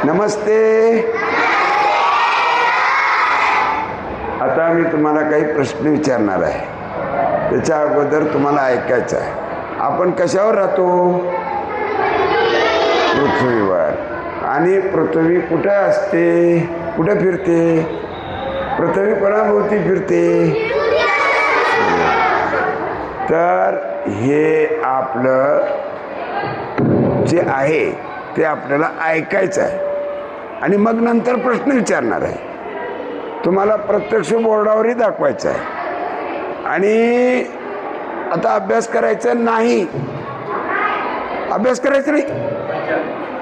नमस्ते. आता मी तुम्हाला काही प्रश्न विचारणार आहे. त्याच्या अगोदर तुम्हाला ऐकायचं आहे. आपण कशावर राहतो? पृथ्वीवर. आणि पृथ्वी कुठे असते, कुठे फिरते? पृथ्वी कोणाभोवती फिरते? तर हे आपलं जे आहे ते आपल्याला ऐकायचं आहे आणि मग नंतर प्रश्न विचारणार आहे. तुम्हाला प्रत्यक्ष बोर्डावरही दाखवायचं आहे. आणि आता अभ्यास करायचा नाही, अभ्यास करायचा नाही,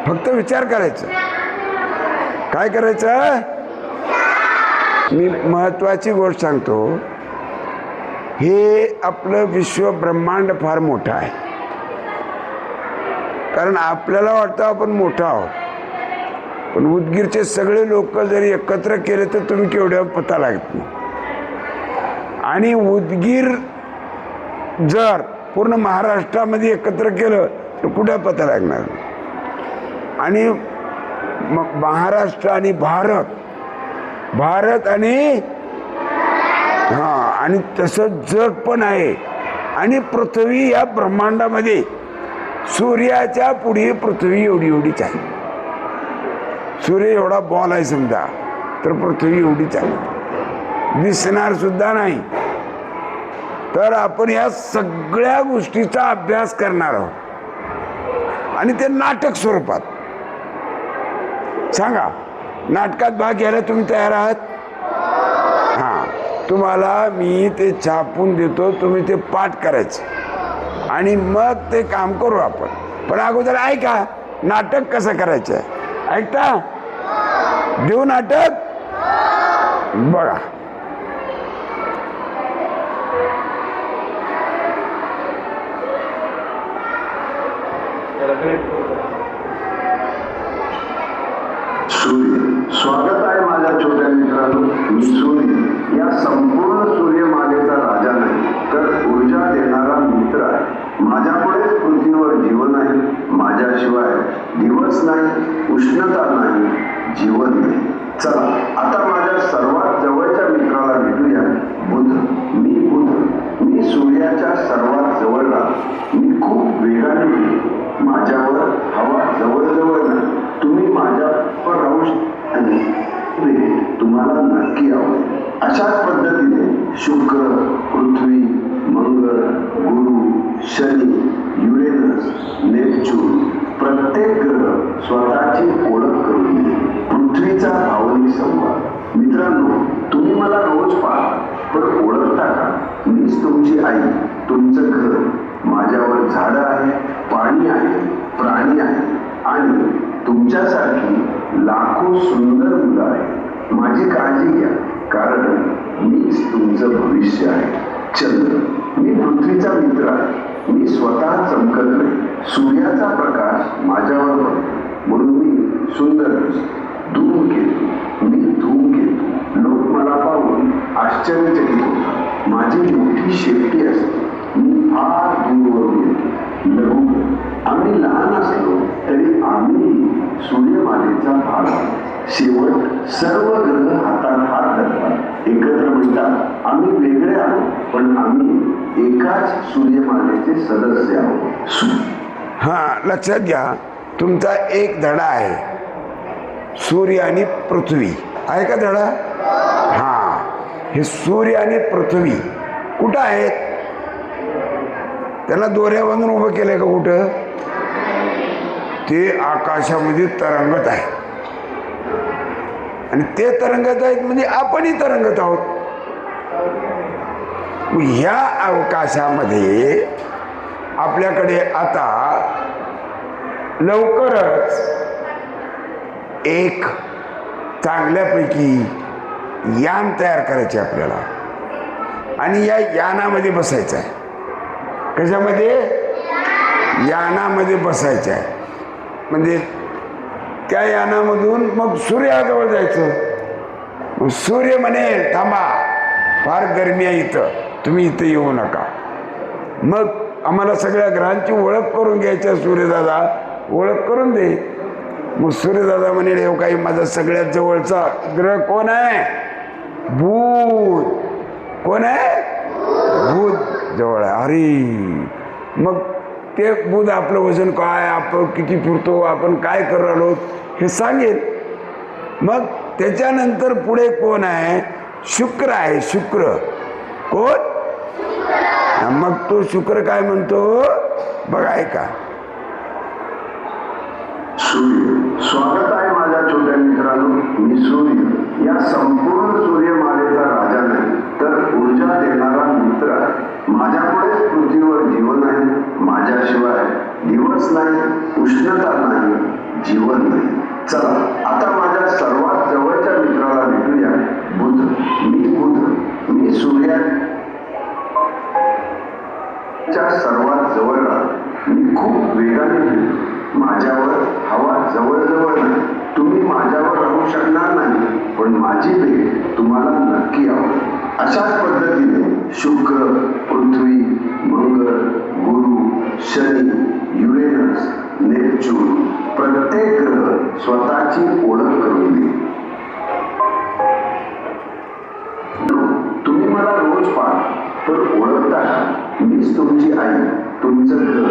फक्त विचार करायचं. काय करायचं? मी महत्वाची गोष्ट सांगतो. हे आपलं विश्व ब्रह्मांड फार मोठं आहे. कारण आपल्याला वाटतं आपण मोठं आहोत, पण उदगीरचे सगळे लोक जरी एकत्र केले तर तुम्ही केवढ्या पता लागत नाही. आणि उदगीर जर पूर्ण महाराष्ट्रामध्ये एकत्र केलं तर कुठे पता लागणार? आणि मग महाराष्ट्र आणि भारत, भारत आणि आणि तसं जग पण आहे. आणि पृथ्वी या ब्रह्मांडामध्ये सूर्याच्या पुढे पृथ्वी एवढी एवढीच आहे. सूर्य एवढा बॉल आहे समजा, तर पृथ्वी एवढीच आहे, दिसणार सुद्धा नाही. तर आपण या सगळ्या गोष्टीचा अभ्यास करणार आहोत आणि ते नाटक स्वरूपात. सांगा, नाटकात भाग घ्यायला तुम्ही तयार आहात? हां, तुम्हाला मी ते छापून देतो, तुम्ही ते पाठ करायचं आणि मग ते काम करू आपण. पण अगोदर ऐका नाटक कसं करायचं आहे. ऐकता? देऊ नाटक? बघा. स्वागत आहे माझ्या छोट्या मित्रांनो. मी सूर्य या संपूर्ण सूर्यमालेचा राजा नाही, तर ऊर्जा देणारा मित्र आहे. माझ्यापुढेच पृथ्वीवर जीवन आहे. माझ्याशिवाय दिवस नाही, उष्णता नाही, जीवन नाही. चला आता माझ्या सर्वात जवळच्या मित्राला भेटूया. बुध. मी सूर्याच्या सर्वात जवळ राहतो. मी खूप वेगाने भेटतो. माझ्यावर हवा जवळजवळ नाही. तुम्ही माझ्यावर राहू शकता, तुम्हाला नक्की आवडेल. अशाच पद्धतीने शुक्र, पृथ्वी, मंगळ, गुरु, शनी, युरेनस, नेपच्यून प्रत्येक ग्रह स्वतःची ओळख करून देईल. पृथ्वीचा भावनिक संवाद. मित्रांनो, तुम्ही मला रोज पाहता, पण ओळखता का? मीच तुमची आई, तुमचं घर. माझ्यावर झाडं आहे, पाणी आहे, प्राणी आहे आणि तुमच्यासारखी लाखो सुंदर मुलं आहेत. माझी काळजी घ्या, कारण मीच तुमचं भविष्य आहे. चंद्र. मी पृथ्वीचा मित्र आहे. मी स्वतः चमकत नाही. सूर्याचा प्रकाश माझ्यावर पडतो म्हणून मी सुंदर दिसतो. धूमकेतू. मी धूमकेतू. लोक मला पाहून आश्चर्यचकित होतात. माझी मोठी शेपटी असते. मी फार दूरवरून येतो. लघु. आम्ही लहान असलो तरी आम्ही सूर्यमालेचा भाग आहोत. शेवट. सर्व ग्रह हातात हात धरतात, एकत्र म्हणतात आम्ही वेगळे आहोत, पण आम्ही एकाच सूर्यमालेचे सदस्य आहोत. लक्षात घ्या, तुमचा एक धडा आहे, सूर्य आणि पृथ्वी आहे का धडा? हे सूर्य आणि पृथ्वी कुठं आहेत? त्यांना दोऱ्या बांधून उभं केलंय का कुठं? ते आकाशामध्ये तरंगत आहे. आणि ते तरंगत आहेत म्हणजे आपणही तरंगत आहोत. ह्या अवकाशामध्ये आपल्याकडे आता लवकरच एक चांगल्यापैकी यान तयार करायचे आपल्याला. आणि या यानामध्ये बसायचं आहे. कशामध्ये? यानामध्ये बसायचं आहे. म्हणजे त्या यानामधून मग सूर्याजवळ जायचं. मग सूर्य म्हणेल थांबा, फार गरमी आहे इथं, तुम्ही इथं येऊ नका. मग आम्हाला सगळ्या ग्रहांची ओळख करून घ्यायची. सूर्यदादा ओळख करून दे. मग सूर्यदादा म्हणे हे काही माझा सगळ्यात जवळचा ग्रह कोण आहे? बुध. कोण आहे? बुध जवळ आहे. अरे मग ते बुध आपलं वजन काय, आपण किती फिरतो, आपण काय करू राहिलो हे सांगेल. मग त्याच्यानंतर पुढे कोण आहे? शुक्र आहे. शुक्र कोण? मग तो शुक्र काय म्हणतो बघा ऐका. सूर्य. स्वागत आहे माझ्या छोट्या मित्रांनो. मी सूर्य या संपूर्ण सूर्यमालेचा राजा नाही, तर ऊर्जा देणारा मित्र आहे. माझ्यामुळेच पृथ्वीवर जीवन आहे. माझ्याशिवाय दिवस नाही, उष्णता नाही, जीवन नाही. चला आता माझ्या सर्वात जवळच्या मित्राला भेटूया. बुध. मी सूर्याच्या सर्वात जवळ राहतो. मी खूप वेगाने फिरतो. माझ्यावर हवा जवळजवळ नाही. तुम्ही माझ्यावर राहू शकणार नाही, पण माझी भेट तुम्हाला नक्की आवडेल. अशाच पद्धतीने शुक्र, पृथ्वी, मंगळ, गुरु, शनी, युरेनस, नेपच्यून प्रत्येक ग्रह स्वतःची ओळख करून देईल. तुम्ही मला रोज पाहता, तर ओळखता मीच तुमची आई, तुमचं घर.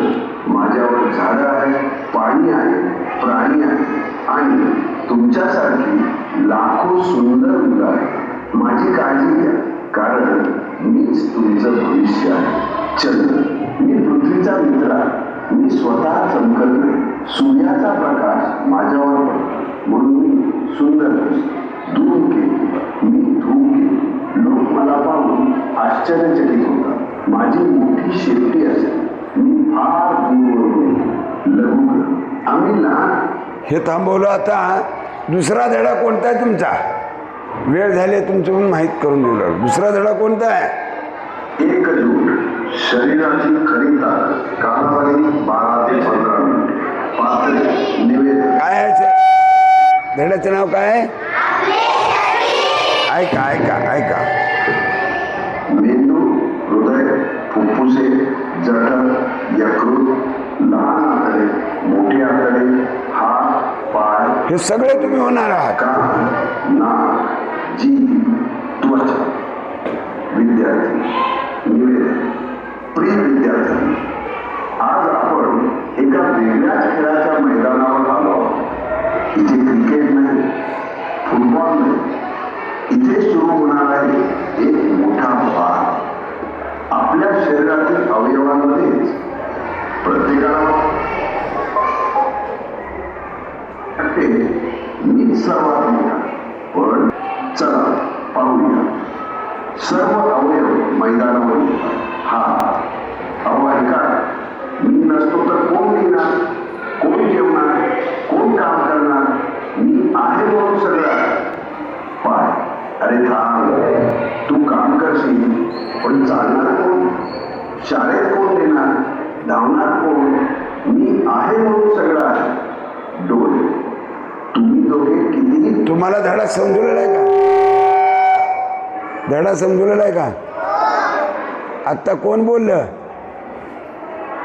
माझ्यावर झाडं आहे, पाणी आहे, प्राणी आहे आणि तुमच्यासारखी लाखो सुंदर मुलं आहेत. माझी काळजी घ्या, कारण मीच तुमचं भविष्य आहे. चंद्र. मी पृथ्वीचा मित्र आहे. मी स्वतः चमकत नाही. सूर्याचा प्रकाश माझ्यावर पडतो म्हणून मी सुंदर दिसतो. धूमकेतू. मी धूमकेतू. लोक मला पाहून आश्चर्यचकित होतात. माझी मोठी शेपटी असते. मी फार दूरवरून येतो. लघुग्रह. आम्ही लहान. हे थांबवलं. आता दुसरा धडा कोणता आहे तुमचा? वेळ झाली तुमचं म्हणून माहीत करून दिलं. दुसरा धडा कोणता आहे? एकजूट. शरीराची खरी ताकद. कालावधी 12 ते 15 मिनिटे. पात्र निवेदन. काय आहे धड्याचं नाव काय? ऐका ऐका ऐका. मेंदू, हृदय, फुफ्फुसे, जठर, यकृत, लहान आतडे, मोठे आतडे, हात, पाय, हे सगळे तुम्ही होणार आहात. कान, नाक, जीभ, त्वचा. विद्यार्थी. निवेदन. प्रिय विद्यार्थी, आज आपण एका वेगळ्याच खेळाच्या मैदानावर आलो आहोत. इथे क्रिकेट नाही, फुटबॉल नाही. इथे सुरू होणार आहे एक मोठा वाद. आपल्या शरीरातील अवयवांमध्येच प्रत्येकाला मीच सर्वात मोठा. पण चला पाहूया. सर्व अवयव मैदानावर येतात. अहो ऐका, मी नसतो तर कोण लिहिणार, कोण जेवणार, कोण काम करणार? मी आहे म्हणून सगळं आहे. पाय. अरे थांब, तू काम करशील, पण चालणार कोण? शाळेत कोण देणार, धावणार कोण? मी आहे म्हणून सगळं आहे. डोळे. तुम्ही दोघे किती. तुम्हाला धडा समजलेला आहे का? धडा समजलेला आहे का? आत्ता कोण बोललं?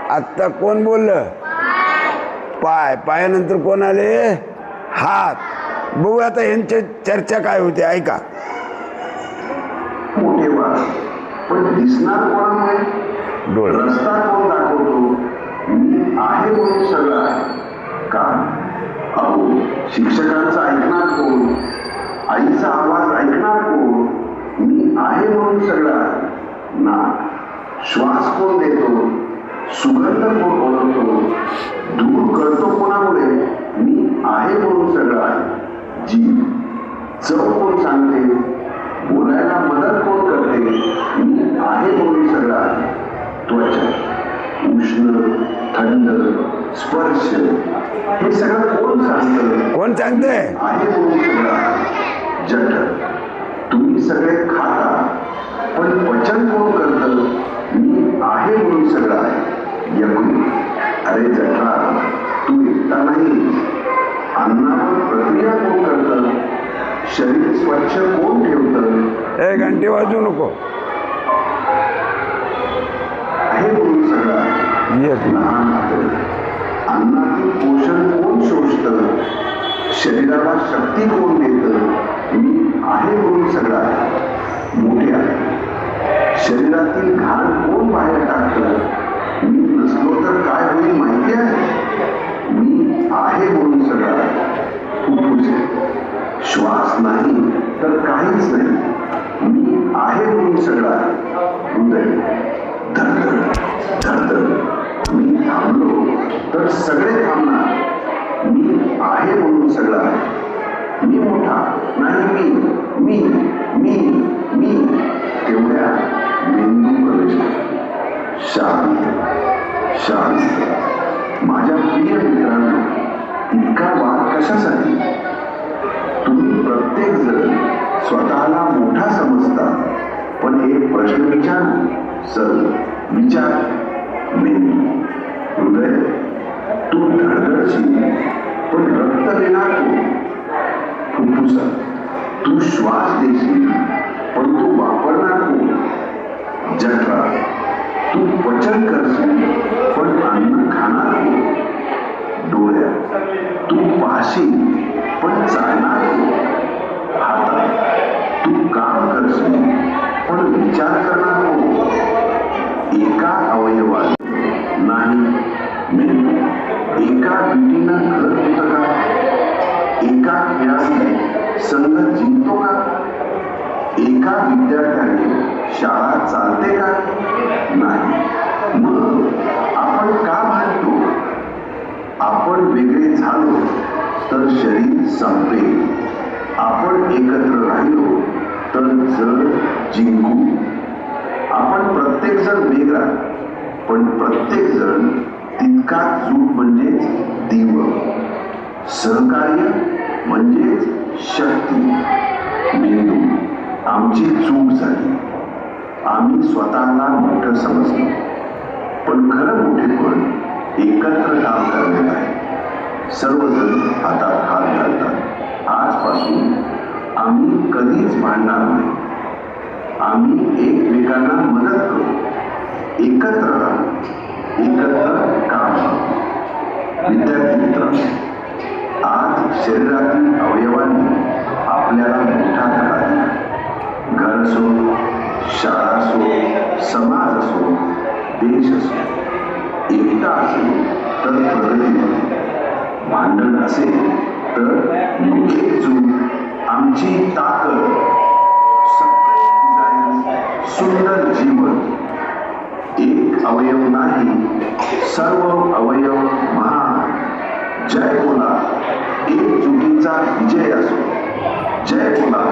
आत्ता कोण बोललं? पाय. पायानंतर कोण आले? हात. बघू आता यांची चर्चा काय होते ऐका. मोठे वाद. पण दिसणार कोणामुळे? डोळे. रस्ता कोण दाखवतो? मी आहे म्हणून सगळं आहे. का? अहो शिक्षकांचं ऐकणार कोण? आईचा आवाज ऐकणार कोण? मी आहे म्हणून सगळं आहे. नाक. श्वास कोण देतो? सुगंध कोण ओळखतो? धूर कळतो कोणामुळे? मी आहे म्हणून सगळं आहे. जीभ. चव कोण सांगते? बोलायला मदत कोण करते? मी आहे म्हणून सगळं आहे. त्वचा. उष्ण, थंड, स्पर्श हे सगळं कोण सांगतं? कोण सांगते? आहे म्हणून सगळं आहे. जठर. तुम्ही सगळे खाता, पण पचन कोण करतं? मी आहे म्हणून सगळं आहे. यकृत. अरे जठरा, तू एकटा नाही. अन्नावर प्रक्रिया कोण करतं? शरीर स्वच्छ कोण ठेवतं? ए घंटी वाजवू नको. आहे म्हणून सगळं येत लहान आतडे. अन्नातील पोषण कोण शोषतं? शरीराला शक्ती कोण देतं? मी आहे म्हणून सगळं आहे, मोठे आहे. शरीरातील घाण कोण बाहेर टाकतं? मी नसलो तर काय होईल माहिती आहे? मी आहे म्हणून सगळं आहे. फुफ्फुस आहे. श्वास नाही तर काहीच नाही. मी आहे म्हणून सगळं आहे. हृदय, धडधड धडधड. मी थांबलो तर सगळे थांबणार. मी आहे म्हणून सगळं आहे. मी मोठा नाही, मी मी मी मी तेवढ्या मेंदू प्रवेश करतो. शांत शांत. माझ्या प्रिय मित्रांनो, इतका वाद कशासाठी? तुम्ही प्रत्येक जण स्वतःला मोठा समजता, पण एक प्रश्न विचार. सर विचार. मेंदू, हृदय, तू धडधडशील पण रक्त देणार तू. फुफ्फुसा, तू श्वास देशील पण तू वापरणार तू. जठरा, तू पचन करशील पण अन्न खाणार तू. डोळ्या, तू पाहशील पण चालणार तू. हातात, तू काम करशील पण विचार करणार तू. एका अवयवात नाही मेंदू. एका विटीनं घर होतं का? एका खेळाने संघ जिंकतो का? एका विद्यार्थ्याने शाळा चालते का? नाही. मग आपण का भांडतो? आपण वेगळे झालो तर शरीर संपेल. आपण एकत्र राहिलो तर जग जिंकू. आपण प्रत्येक जण वेगळा, पण प्रत्येक जण तितकाच जूट म्हणजेच दिव. सहकार्य म्हणजेच शक्ती. मेंदू, आमची चूक झाली. आम्ही स्वतःला मोठं समजलो, पण खरं मोठेपण एकत्र काम करणे आहे. सर्वजण हातात हात घालतात. आजपासून आम्ही कधीच भांडणार नाही. आम्ही एकमेकांना मदत करू. एकत्र राहू. एकत्र काम करू. विद्यार्थी मित्रांनो, आज शरीरातील अवयवांनी आपल्याला मोठा धडा दिला. घर असो, शाळा असो, समाज असो, देश असो. एकता असेल तर प्रगती होते. भांडण असेल तर एकजूट आमची ताकद. सुंदर जीवन. एक अवयव नाही, सर्व अवयव महान. जय बोला. एकजुटीचा विजय असो. जय बोला.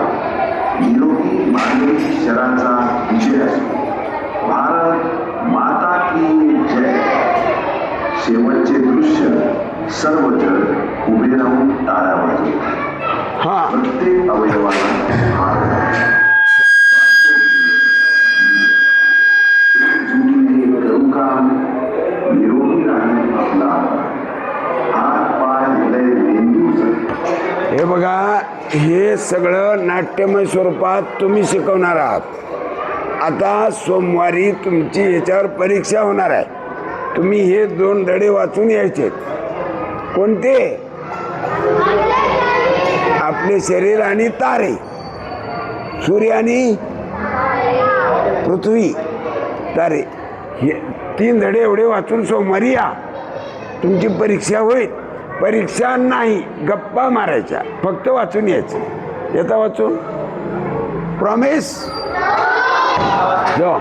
निरोगी मानवी शरीराचा विजय असो. भारत माता की जय. शेवटचे दृश्य सर्वजण उभे राहून टाळ्या वाजवतात. हा, प्रत्येक अवयवाला हात घाला. एकजुटीने करू काम. निरोगी राहील आपला हात, पाय, हृदय, मेंदू. हे बघा, हे सगळं नाट्यमय स्वरूपात तुम्ही शिकवणार आहात. आता सोमवारी तुमची ह्याच्यावर परीक्षा होणार आहे. तुम्ही हे 2 धडे वाचून यायचे. कोणते? आपले शरीर आणि तारे, सूर्य आणि पृथ्वी, तारे. हे 3 धडे एवढे वाचून सोमवारी या. तुमची परीक्षा होईल. परीक्षा नाही, गप्पा मारायच्या. फक्त वाचून यायचं. येता वाचून? प्रॉमिस? जाओ.